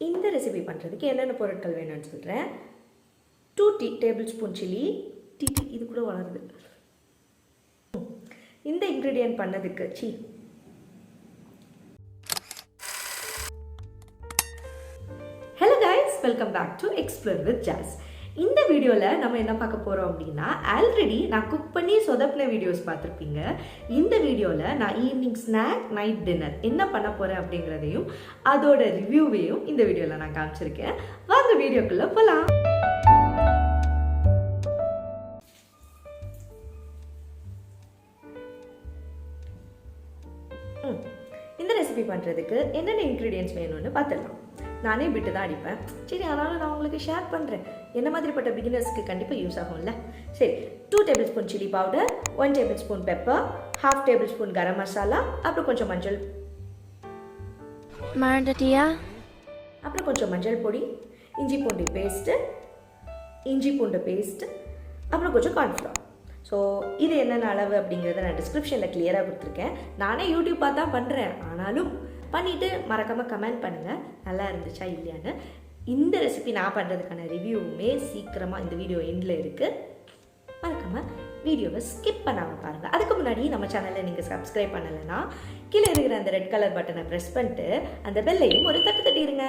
இந்த ரெசிபி பண்ணுறதுக்கு என்னென்ன பொருட்கள் வேணும்னு சொல்கிறேன். 2 டேபிள் ஸ்பூன் சில்லி, இது கூட வளருது. இந்த இன்க்ரீடியன்ட் பண்ணதுக்கு hello guys, welcome back to explore with Jas. இந்த வீடியோவில் நம்ம என்ன பார்க்க போகிறோம் அப்படின்னா, ஆல்ரெடி நான் குக் பண்ணி சொதப்பின வீடியோஸ் பார்த்துருப்பீங்க. இந்த வீடியோவில் நான் ஈவினிங் ஸ்நாக், நைட் டின்னர் என்ன பண்ண போகிறேன் அப்படிங்கிறதையும் அதோட ரிவ்யூவையும் இந்த வீடியோவில் நான் காமிச்சிருக்கேன். வாங்க வீடியோக்குள்ளே போகலாம். இந்த ரெசிபி பண்ணுறதுக்கு என்னென்ன இன்க்ரீடியன்ட்ஸ் வேணும்னு பார்த்துடலாம். நானே விட்டு தான் அடிப்பேன், சரி, அதனால் நான் உங்களுக்கு ஷேர் பண்ணுறேன். என்ன மாதிரிப்பட்ட பிகினர்ஸ்க்கு கண்டிப்பாக யூஸ் ஆகும்ல. சரி, 2 table spoon chilli powder, 1 table spoon pepper, 1/2 table spoon garam masala, அப்புறம் கொஞ்சம் மஞ்சள், அப்புறம் கொஞ்சம் மஞ்சள் பொடி, இஞ்சி பூண்டு பேஸ்ட்டு, அப்புறம் கொஞ்சம் கார்ன்ஃப்ளவர். ஸோ இது என்னென்ன அளவு அப்படிங்கிறத நான் டிஸ்கிரிப்ஷனில் கிளியராக கொடுத்துருக்கேன். நானே யூடியூப் பார்த்து தான் பண்ணுறேன், ஆனாலும் பண்ணிவிட்டு மறக்காமல் கமெண்ட் பண்ணுங்கள் நல்லா இருந்துச்சா இல்லையான்னு. இந்த ரெசிபி நான் பண்ணுறதுக்கான ரிவ்யூவுமே சீக்கிரமாக இந்த வீடியோ எண்டில் இருக்குது. மறக்காமல் வீடியோவை ஸ்கிப் பண்ணாமல் பாருங்கள். அதுக்கு முன்னாடி நம்ம சேனலை நீங்கள் சப்ஸ்கிரைப் பண்ணலைன்னா கீழே இருக்கிற அந்த ரெட் கலர் பட்டனை ப்ரெஸ் பண்ணிட்டு அந்த பெல்லையும் ஒரு தட்டு தட்டிடுங்க.